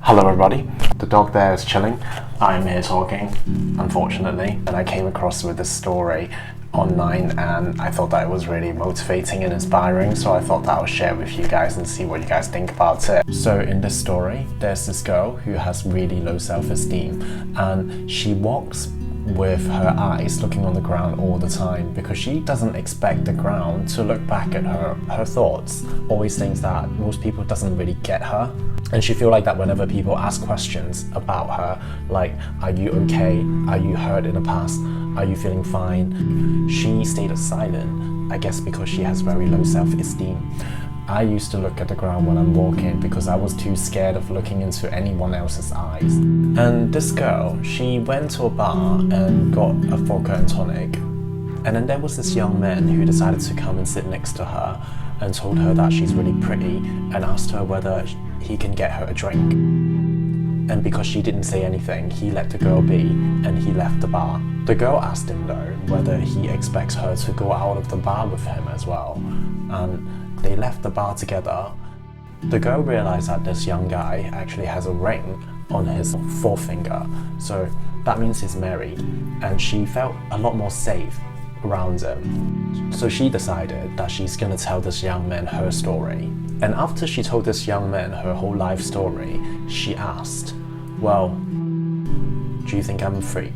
Hello everybody, the dog there is chilling, I'm here talking, unfortunately, and I came across with this story online and I thought that it was really motivating and inspiring, so I thought that I'll share with you guys and see what you guys think about it. So in this story, there's this girl who has really low self-esteem and she walks with her eyes looking on the ground all the time because she doesn't expect the ground to look back at her thoughts. Always thinks that most people doesn't really get her, and she feel like that whenever people ask questions about her, like, are you okay, are you hurt in the past, are you feeling fine, she stayed silent, I guess because she has very low self-esteem. I used to look at the ground when I'm walking because I was too scared of looking into anyone else's eyes. And this girl, she went to a bar and got a vodka and tonic. And then there was this young man who decided to come and sit next to her and told her that she's really pretty and asked her whether he can get her a drink. And because she didn't say anything, he let the girl be and he left the bar. The girl asked him though whether he expects her to go out of the bar with him as well. And they left the bar together. The girl realized that this young guy actually has a ring on his forefinger, so that means he's married, and she felt a lot more safe around him. So she decided that she's gonna tell this young man her story. And after she told this young man her whole life story, she asked, well, do you think I'm a freak?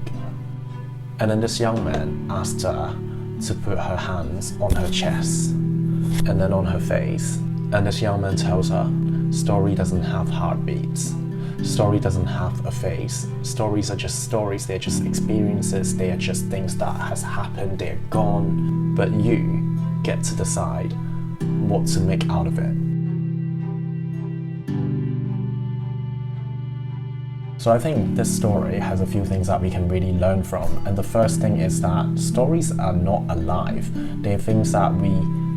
And then this young man asked her to put her hands on her chest and then on her face. And this young man tells her, story doesn't have heartbeats. Story doesn't have a face. Stories are just stories, they're just experiences, they are just things that has happened, they're gone. But you get to decide what to make out of it. So I think this story has a few things that we can really learn from. And the first thing is that stories are not alive. They're things that we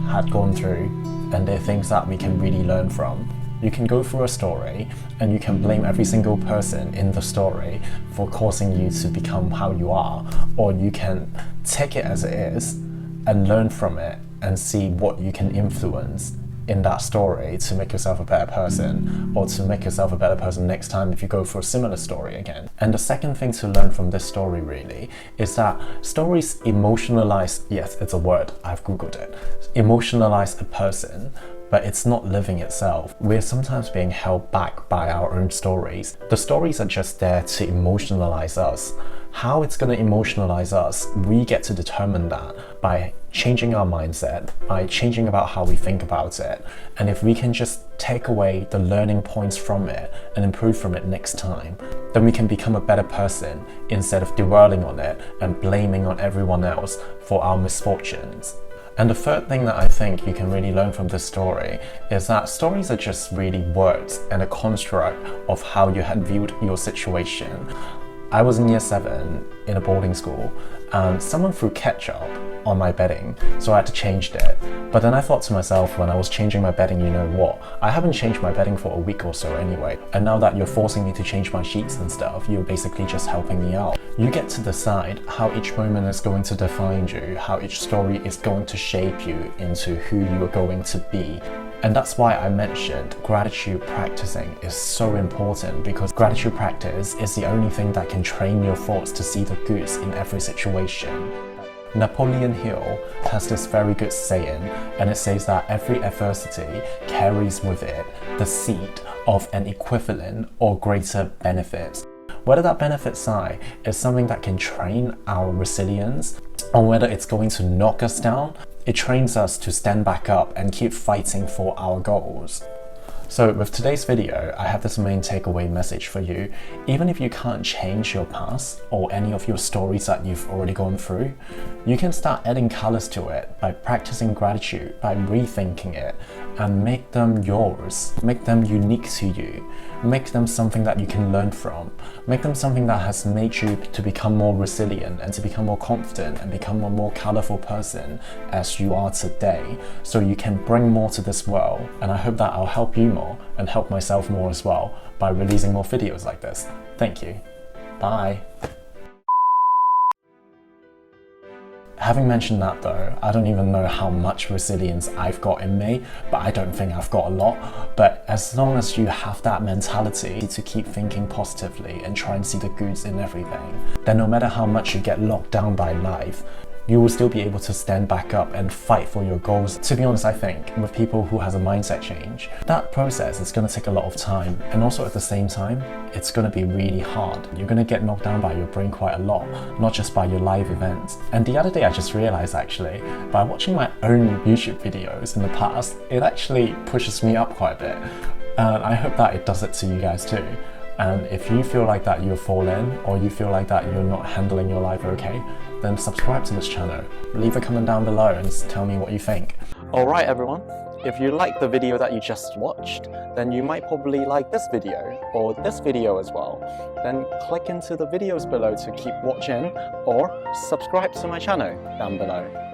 had gone through, and they're things that we can really learn from. You can go through a story and you can blame every single person in the story for causing you to become how you are, or you can take it as it is and learn from it and see what you can influence in that story to make yourself a better person, or to make yourself a better person next time if you go for a similar story again. And the second thing to learn from this story really is that stories emotionalize, yes, it's a word, I've googled it, emotionalize a person, but it's not living itself. We're sometimes being held back by our own stories. The stories are just there to emotionalize us. How it's going to emotionalize us, we get to determine that by changing our mindset, by changing about how we think about it. And if we can just take away the learning points from it and improve from it next time, then we can become a better person instead of dwelling on it and blaming on everyone else for our misfortunes. And the third thing that I think you can really learn from this story is that stories are just really words and a construct of how you had viewed your situation. I was in year 7 in a boarding school and someone threw ketchup on my bedding, so I had to change it. But then I thought to myself when I was changing my bedding, you know what, I haven't changed my bedding for a week or so anyway, and now that you're forcing me to change my sheets and stuff, you're basically just helping me out. You get to decide how each moment is going to define you, how each story is going to shape you into who you're going to be. And that's why I mentioned gratitude practicing is so important, because gratitude practice is the only thing that can train your thoughts to see the goods in every situation. Napoleon Hill has this very good saying, and it says that every adversity carries with it the seed of an equivalent or greater benefit. Whether that benefit side is something that can train our resilience, or whether it's going to knock us down, it trains us to stand back up and keep fighting for our goals. So with today's video, I have this main takeaway message for you. Even if you can't change your past or any of your stories that you've already gone through, you can start adding colors to it by practicing gratitude, by rethinking it, and make them yours, make them unique to you, make them something that you can learn from, make them something that has made you to become more resilient and to become more confident and become a more colorful person as you are today, so you can bring more to this world. And I hope that I'll help you more and help myself more as well by releasing more videos like this. Thank you. Bye. Having mentioned that though, I don't even know how much resilience I've got in me, but I don't think I've got a lot. But as long as you have that mentality to keep thinking positively and try and see the goods in everything, then no matter how much you get locked down by life, you will still be able to stand back up and fight for your goals. To be honest, I think with people who has a mindset change, that process is going to take a lot of time, and also at the same time, it's going to be really hard. You're going to get knocked down by your brain quite a lot, not just by your live events. And the other day I just realized actually, by watching my own YouTube videos in the past, it actually pushes me up quite a bit. And I hope that it does it to you guys too. And if you feel like that you've fallen, or you feel like that you're not handling your life okay, then subscribe to this channel. Leave a comment down below and tell me what you think. Alright everyone, if you like the video that you just watched, then you might probably like this video, or this video as well. Then click into the videos below to keep watching, or subscribe to my channel down below.